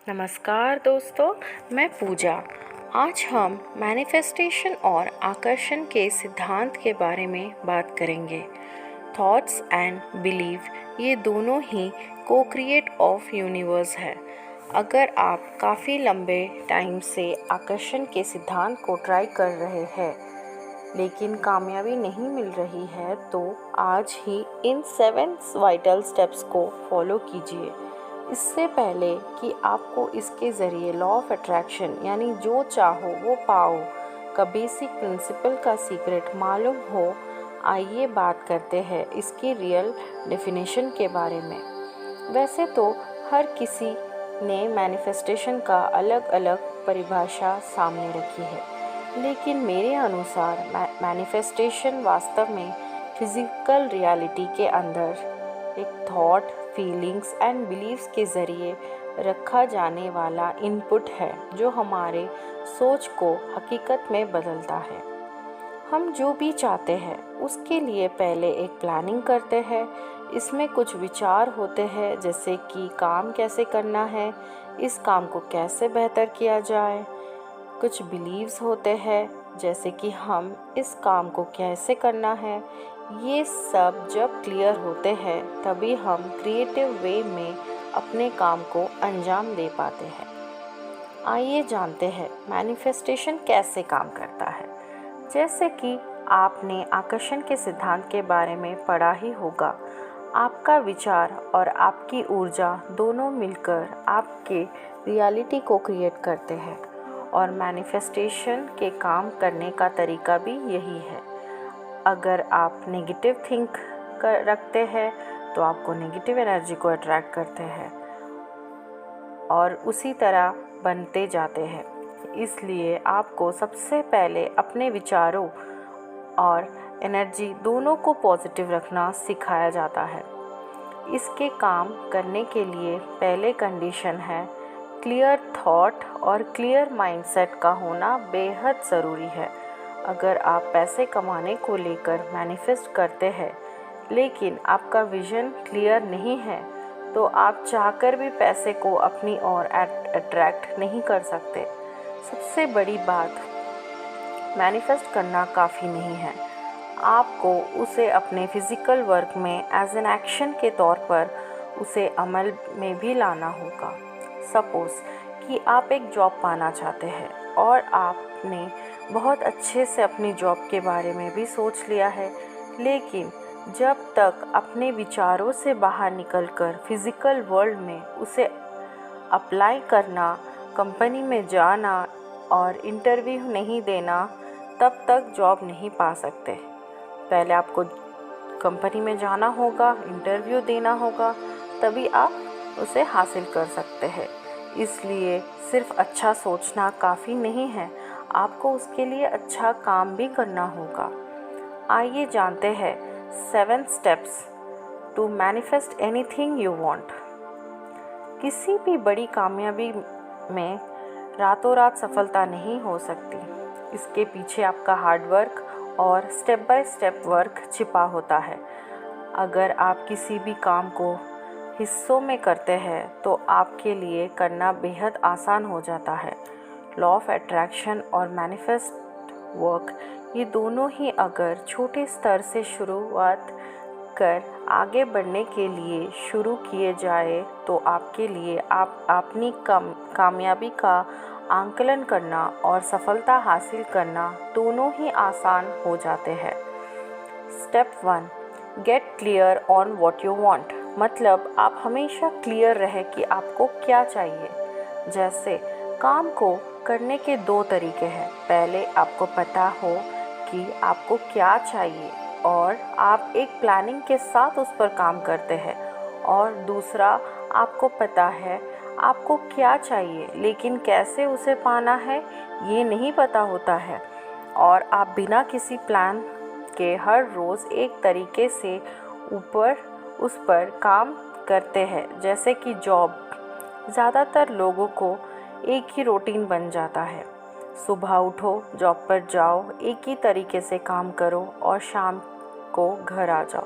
नमस्कार दोस्तों, मैं पूजा। आज हम मैनिफेस्टेशन और आकर्षण के सिद्धांत के बारे में बात करेंगे। थॉट्स एंड बिलीव ये दोनों ही को क्रिएट ऑफ यूनिवर्स है। अगर आप काफ़ी लंबे टाइम से आकर्षण के सिद्धांत को ट्राई कर रहे हैं लेकिन कामयाबी नहीं मिल रही है, तो आज ही इन 7 वाइटल स्टेप्स को फॉलो कीजिए। इससे पहले कि आपको इसके ज़रिए लॉ ऑफ अट्रैक्शन यानी जो चाहो वो पाओ का बेसिक प्रिंसिपल का सीक्रेट मालूम हो, आइए बात करते हैं इसकी रियल डेफिनेशन के बारे में। वैसे तो हर किसी ने मैनिफेस्टेशन का अलग अलग परिभाषा सामने रखी है, लेकिन मेरे अनुसार मैनिफेस्टेशन वास्तव में फिज़िकल रियलिटी के अंदर एक थॉट, फीलिंग्स एंड बिलीव्स के ज़रिए रखा जाने वाला इनपुट है जो हमारे सोच को हकीकत में बदलता है। हम जो भी चाहते हैं उसके लिए पहले एक प्लानिंग करते हैं। इसमें कुछ विचार होते हैं, जैसे कि काम कैसे करना है, इस काम को कैसे बेहतर किया जाए। कुछ बिलीव्स होते हैं, जैसे कि हम इस काम को कैसे करना है। ये सब जब क्लियर होते हैं तभी हम क्रिएटिव वे में अपने काम को अंजाम दे पाते हैं। आइए जानते हैं मैनिफेस्टेशन कैसे काम करता है। जैसे कि आपने आकर्षण के सिद्धांत के बारे में पढ़ा ही होगा, आपका विचार और आपकी ऊर्जा दोनों मिलकर आपके रियलिटी को क्रिएट करते हैं, और मैनिफेस्टेशन के काम करने का तरीका भी यही है। अगर आप नेगेटिव थिंक रखते हैं तो आपको नेगेटिव एनर्जी को अट्रैक्ट करते हैं और उसी तरह बनते जाते हैं। इसलिए आपको सबसे पहले अपने विचारों और एनर्जी दोनों को पॉजिटिव रखना सिखाया जाता है। इसके काम करने के लिए पहले कंडीशन है क्लियर थॉट और क्लियर माइंडसेट का होना बेहद ज़रूरी है। अगर आप पैसे कमाने को लेकर मैनिफेस्ट करते हैं लेकिन आपका विज़न क्लियर नहीं है, तो आप चाहकर भी पैसे को अपनी ओर अट्रैक्ट नहीं कर सकते। सबसे बड़ी बात, मैनिफेस्ट करना काफ़ी नहीं है, आपको उसे अपने फिज़िकल वर्क में एज एन एक्शन के तौर पर उसे अमल में भी लाना होगा। सपोज़ कि आप एक जॉब पाना चाहते हैं और आपने बहुत अच्छे से अपनी जॉब के बारे में भी सोच लिया है, लेकिन जब तक अपने विचारों से बाहर निकलकर फिज़िकल वर्ल्ड में उसे अप्लाई करना, कंपनी में जाना और इंटरव्यू नहीं देना, तब तक जॉब नहीं पा सकते। पहले आपको कंपनी में जाना होगा, इंटरव्यू देना होगा, तभी आप उसे हासिल कर सकते हैं। इसलिए सिर्फ अच्छा सोचना काफ़ी नहीं है, आपको उसके लिए अच्छा काम भी करना होगा। आइए जानते हैं 7 steps to manifest anything you want. किसी भी बड़ी कामयाबी में रातों रात सफलता नहीं हो सकती। इसके पीछे आपका हार्ड वर्क और स्टेप बाय स्टेप वर्क छिपा होता है। अगर आप किसी भी काम को हिस्सों में करते हैं तो आपके लिए करना बेहद आसान हो जाता है। लॉ ऑफ अट्रैक्शन और मैनिफेस्ट वर्क, ये दोनों ही अगर छोटे स्तर से शुरुआत कर आगे बढ़ने के लिए शुरू किए जाए तो आपके लिए अपनी कामयाबी का आंकलन करना और सफलता हासिल करना दोनों ही आसान हो जाते हैं। Step 1, get clear on what you want. मतलब आप हमेशा क्लियर रहे कि आपको क्या चाहिए। जैसे काम को करने के 2 तरीके हैं। पहले आपको पता हो कि आपको क्या चाहिए और आप एक प्लानिंग के साथ उस पर काम करते हैं, और दूसरा आपको पता है आपको क्या चाहिए लेकिन कैसे उसे पाना है ये नहीं पता होता है, और आप बिना किसी प्लान के हर रोज़ एक तरीके से उस पर काम करते हैं। जैसे कि जॉब, ज़्यादातर लोगों को एक ही रूटीन बन जाता है। सुबह उठो, जॉब पर जाओ, एक ही तरीके से काम करो और शाम को घर आ जाओ।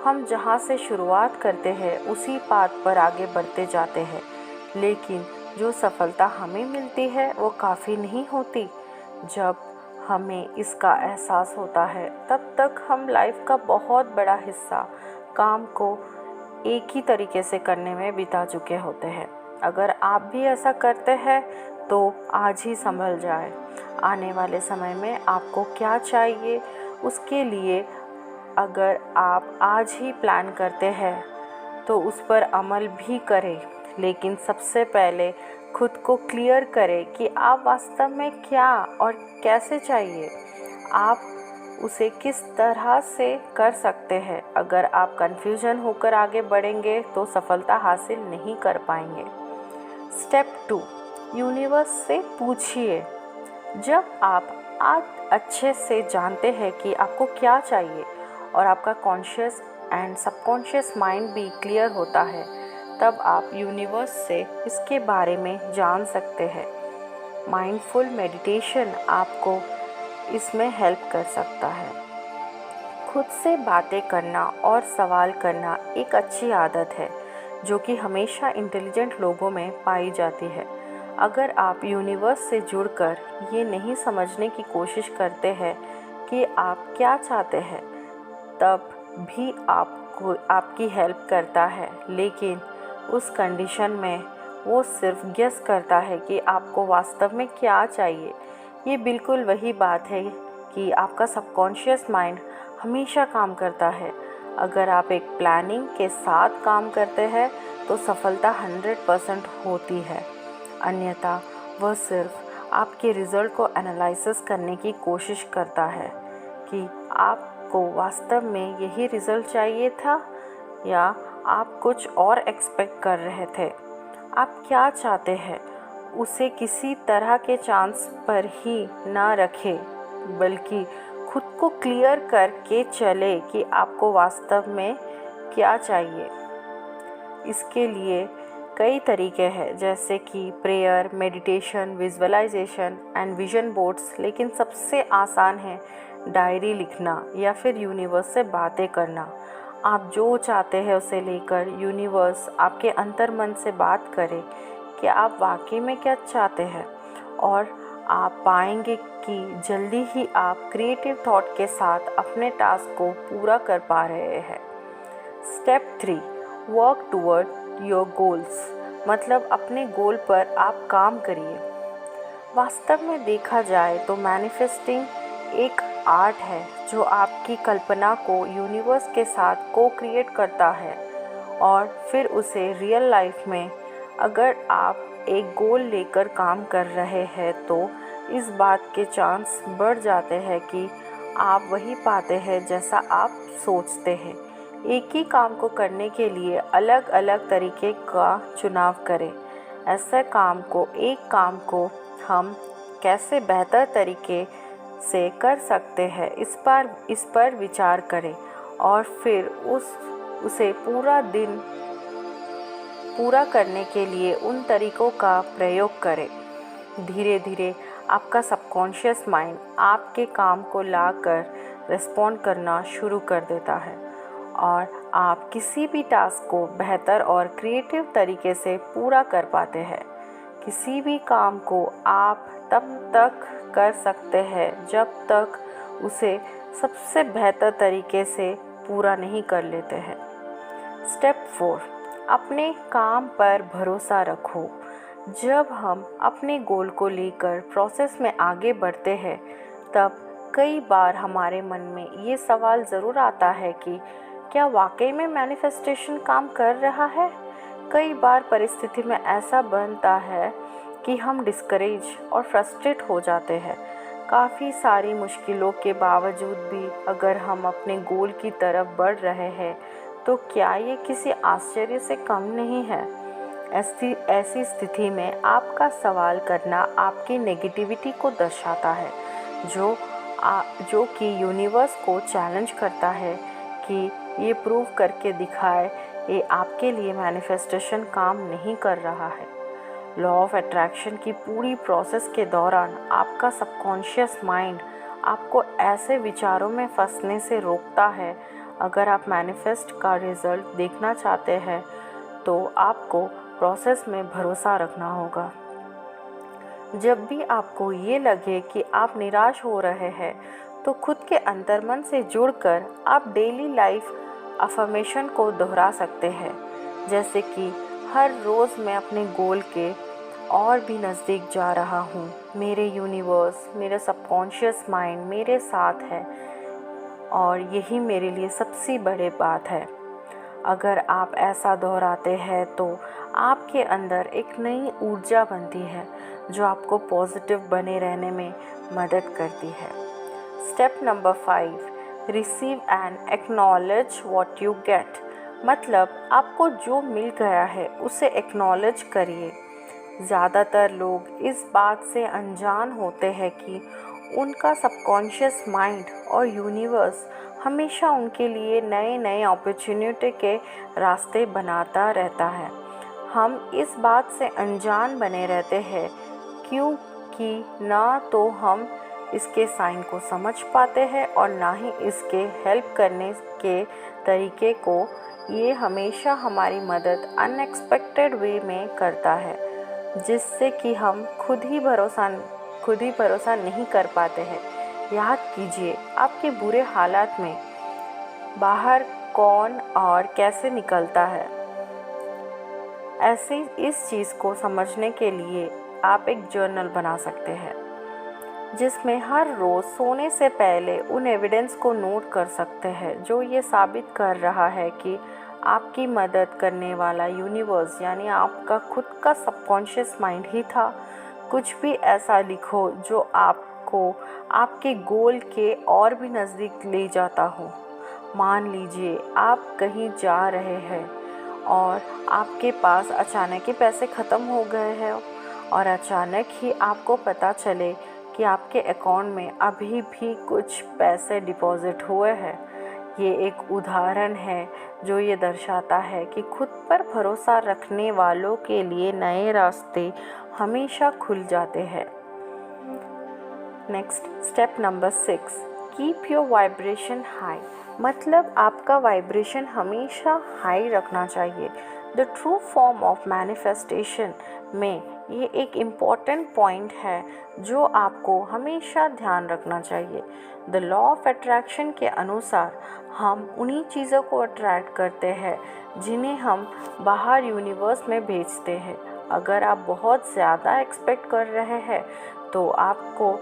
हम जहाँ से शुरुआत करते हैं उसी पाथ पर आगे बढ़ते जाते हैं, लेकिन जो सफलता हमें मिलती है वो काफ़ी नहीं होती। जब हमें इसका एहसास होता है तब तक हम लाइफ का बहुत बड़ा हिस्सा काम को एक ही तरीके से करने में बिता चुके होते हैं। अगर आप भी ऐसा करते हैं तो आज ही संभल जाए। आने वाले समय में आपको क्या चाहिए उसके लिए अगर आप आज ही प्लान करते हैं तो उस पर अमल भी करें, लेकिन सबसे पहले खुद को क्लियर करें कि आप वास्तव में क्या और कैसे चाहिए। आप उसे किस तरह से कर सकते हैं। अगर आप कन्फ्यूजन होकर आगे बढ़ेंगे तो सफलता हासिल नहीं कर पाएंगे। स्टेप 2, यूनिवर्स से पूछिए। जब आप आज अच्छे से जानते हैं कि आपको क्या चाहिए और आपका कॉन्शियस एंड सबकॉन्शियस माइंड भी क्लियर होता है, तब आप यूनिवर्स से इसके बारे में जान सकते हैं। माइंडफुल मेडिटेशन आपको इसमें हेल्प कर सकता है। खुद से बातें करना और सवाल करना एक अच्छी आदत है जो कि हमेशा इंटेलिजेंट लोगों में पाई जाती है। अगर आप यूनिवर्स से जुड़कर ये नहीं समझने की कोशिश करते हैं कि आप क्या चाहते हैं, तब भी आपको आपकी हेल्प करता है, लेकिन उस कंडीशन में वो सिर्फ गेस करता है कि आपको वास्तव में क्या चाहिए। ये बिल्कुल वही बात है कि आपका सबकॉन्शियस माइंड हमेशा काम करता है। अगर आप एक प्लानिंग के साथ काम करते हैं तो सफलता 100% होती है, अन्यथा वह सिर्फ आपके रिज़ल्ट को एनालाइसिस करने की कोशिश करता है कि आपको वास्तव में यही रिज़ल्ट चाहिए था या आप कुछ और एक्सपेक्ट कर रहे थे। आप क्या चाहते हैं उसे किसी तरह के चांस पर ही ना रखें, बल्कि खुद को क्लियर करके चले कि आपको वास्तव में क्या चाहिए। इसके लिए कई तरीके हैं, जैसे कि prayer, meditation, visualization and vision boards, लेकिन सबसे आसान है डायरी लिखना या फिर यूनिवर्स से बातें करना। आप जो चाहते हैं उसे लेकर यूनिवर्स आपके अंतर्मन से बात करे कि आप वाकई में क्या चाहते हैं, और आप पाएंगे कि जल्दी ही आप क्रिएटिव थॉट के साथ अपने टास्क को पूरा कर पा रहे हैं। Step 3, work toward your goals, मतलब अपने गोल पर आप काम करिए। वास्तव में देखा जाए तो मैनिफेस्टिंग एक आर्ट है जो आपकी कल्पना को यूनिवर्स के साथ को क्रिएट करता है और फिर उसे रियल लाइफ में। अगर आप एक गोल लेकर काम कर रहे हैं तो इस बात के चांस बढ़ जाते हैं कि आप वही पाते हैं जैसा आप सोचते हैं। एक ही काम को करने के लिए अलग अलग तरीके का चुनाव करें। ऐसे काम को हम कैसे बेहतर तरीके से कर सकते हैं इस पर विचार करें और फिर उसे पूरा करने के लिए उन तरीकों का प्रयोग करें। धीरे धीरे आपका सबकॉन्शियस माइंड आपके काम को लाकर रिस्पॉन्ड करना शुरू कर देता है और आप किसी भी टास्क को बेहतर और क्रिएटिव तरीके से पूरा कर पाते हैं। किसी भी काम को आप तब तक कर सकते हैं जब तक उसे सबसे बेहतर तरीके से पूरा नहीं कर लेते हैं। स्टेप 4, अपने काम पर भरोसा रखो। जब हम अपने गोल को लेकर प्रोसेस में आगे बढ़ते हैं तब कई बार हमारे मन में ये सवाल ज़रूर आता है कि क्या वाकई में मैनिफेस्टेशन काम कर रहा है। कई बार परिस्थिति में ऐसा बनता है कि हम डिस्करेज और फ्रस्ट्रेट हो जाते हैं। काफ़ी सारी मुश्किलों के बावजूद भी अगर हम अपने गोल की तरफ बढ़ रहे हैं तो क्या ये किसी आश्चर्य से कम नहीं है। ऐसी स्थिति में आपका सवाल करना आपकी नेगेटिविटी को दर्शाता है, जो कि यूनिवर्स को चैलेंज करता है कि ये प्रूव करके दिखाए ये आपके लिए मैनिफेस्टेशन काम नहीं कर रहा है। लॉ ऑफ अट्रैक्शन की पूरी प्रोसेस के दौरान आपका सबकॉन्शियस माइंड आपको ऐसे विचारों में फंसने से रोकता है। अगर आप मैनिफेस्ट का रिज़ल्ट देखना चाहते हैं तो आपको प्रोसेस में भरोसा रखना होगा। जब भी आपको ये लगे कि आप निराश हो रहे हैं, तो खुद के अंतर्मन से जुड़कर आप डेली लाइफ अफर्मेशन को दोहरा सकते हैं, जैसे कि हर रोज़ मैं अपने गोल के और भी नज़दीक जा रहा हूँ, मेरे यूनिवर्स, मेरा सबकॉन्शियस माइंड मेरे साथ है और यही मेरे लिए सबसे बड़ी बात है। अगर आप ऐसा दोहराते हैं तो आपके अंदर एक नई ऊर्जा बनती है जो आपको पॉजिटिव बने रहने में मदद करती है। Step number 5, receive and acknowledge what you get. मतलब आपको जो मिल गया है उसे एक्नॉलेज करिए। ज़्यादातर लोग इस बात से अनजान होते हैं कि उनका सबकॉन्शियस माइंड और यूनिवर्स हमेशा उनके लिए नए नए अपॉर्चुनिटी के रास्ते बनाता रहता है। हम इस बात से अनजान बने रहते हैं क्योंकि ना तो हम इसके साइन को समझ पाते हैं और ना ही इसके हेल्प करने के तरीके को। ये हमेशा हमारी मदद अनएक्सपेक्टेड वे में करता है, जिससे कि हम खुद ही भरोसा नहीं कर पाते हैं। याद कीजिए, आपके बुरे हालात में बाहर कौन और कैसे निकलता है। ऐसे इस चीज़ को समझने के लिए आप एक जर्नल बना सकते हैं, जिसमें हर रोज़ सोने से पहले उन एविडेंस को नोट कर सकते हैं जो ये साबित कर रहा है कि आपकी मदद करने वाला यूनिवर्स यानी आपका खुद का सबकॉन्शियस माइंड ही था। कुछ भी ऐसा लिखो जो आपको आपके गोल के और भी नज़दीक ले जाता हो। मान लीजिए आप कहीं जा रहे हैं और आपके पास अचानक ही पैसे ख़त्म हो गए हैं और अचानक ही आपको पता चले कि आपके अकाउंट में अभी भी कुछ पैसे डिपॉज़िट हुए हैं। ये एक उदाहरण है जो ये दर्शाता है कि खुद पर भरोसा रखने वालों के लिए नए रास्ते हमेशा खुल जाते हैं। Next, step number 6, keep your vibration high. मतलब आपका वाइब्रेशन हमेशा हाई रखना चाहिए। The true form of manifestation में ये एक इम्पॉर्टेंट पॉइंट है जो आपको हमेशा ध्यान रखना चाहिए। द लॉ ऑफ अट्रैक्शन के अनुसार हम उन्हीं चीज़ों को अट्रैक्ट करते हैं जिन्हें हम बाहर यूनिवर्स में भेजते हैं। अगर आप बहुत ज़्यादा एक्सपेक्ट कर रहे हैं तो आपको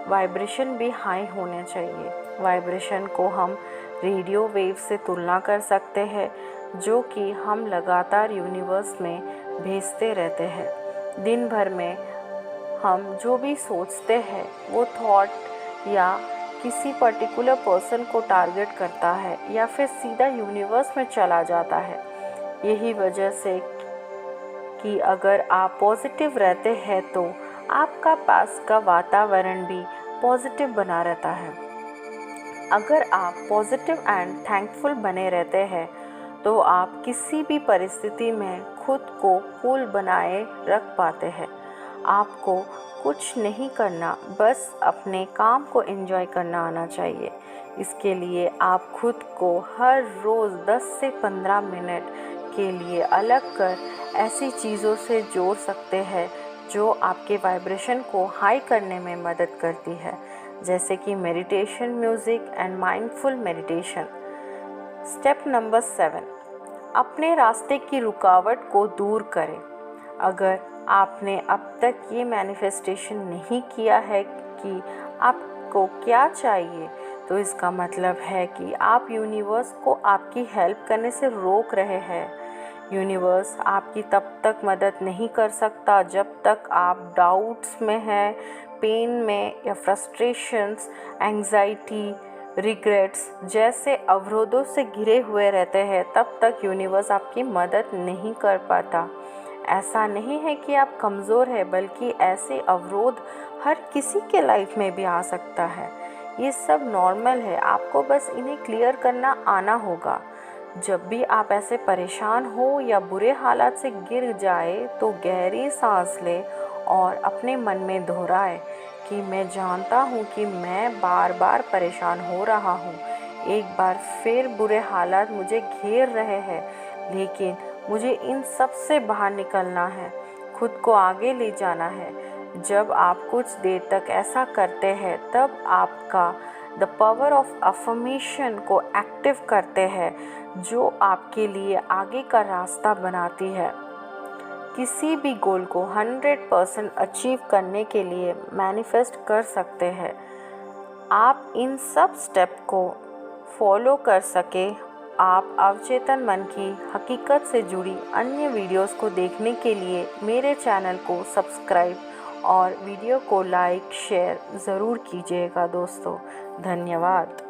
वाइब्रेशन भी हाई होने चाहिए। वाइब्रेशन को हम रेडियो वेव से तुलना कर सकते हैं जो कि हम लगातार यूनिवर्स में भेजते रहते हैं। दिन भर में हम जो भी सोचते हैं वो थॉट या किसी पर्टिकुलर पर्सन को टारगेट करता है या फिर सीधा यूनिवर्स में चला जाता है। यही वजह से कि अगर आप पॉजिटिव रहते हैं तो आपका पास का वातावरण भी पॉजिटिव बना रहता है। अगर आप पॉजिटिव एंड थैंकफुल बने रहते हैं तो आप किसी भी परिस्थिति में खुद को कूल बनाए रख पाते हैं। आपको कुछ नहीं करना, बस अपने काम को एंजॉय करना आना चाहिए। इसके लिए आप खुद को हर रोज़ 10 से 15 मिनट के लिए अलग कर ऐसी चीज़ों से जोड़ सकते हैं जो आपके वाइब्रेशन को हाई करने में मदद करती है, जैसे कि meditation music and mindful meditation. Step number 7, अपने रास्ते की रुकावट को दूर करें। अगर आपने अब तक ये मैनिफेस्टेशन नहीं किया है कि आपको क्या चाहिए, तो इसका मतलब है कि आप यूनिवर्स को आपकी हेल्प करने से रोक रहे हैं। यूनिवर्स आपकी तब तक मदद नहीं कर सकता जब तक आप डाउट्स में हैं, पेन में या फ्रस्ट्रेशंस, एंग्जाइटी, रिग्रेट्स जैसे अवरोधों से घिरे हुए रहते हैं। तब तक यूनिवर्स आपकी मदद नहीं कर पाता। ऐसा नहीं है कि आप कमज़ोर हैं, बल्कि ऐसे अवरोध हर किसी के लाइफ में भी आ सकता है। ये सब नॉर्मल है, आपको बस इन्हें क्लियर करना आना होगा। जब भी आप ऐसे परेशान हो या बुरे हालात से गिर जाए तो गहरी सांस लें और अपने मन में दोहराएं कि मैं जानता हूँ कि मैं बार बार परेशान हो रहा हूँ। एक बार फिर बुरे हालात मुझे घेर रहे हैं, लेकिन मुझे इन सब से बाहर निकलना है, खुद को आगे ले जाना है। जब आप कुछ देर तक ऐसा करते हैं तब आपका द पावर ऑफ अफर्मेशन को एक्टिव करते हैं, जो आपके लिए आगे का रास्ता बनाती है। किसी भी गोल को 100% अचीव करने के लिए मैनिफेस्ट कर सकते हैं। आप इन सब स्टेप को फॉलो कर सके। आप अवचेतन मन की हकीकत से जुड़ी अन्य वीडियोस को देखने के लिए मेरे चैनल को सब्सक्राइब और वीडियो को लाइक शेयर ज़रूर कीजिएगा दोस्तों। धन्यवाद।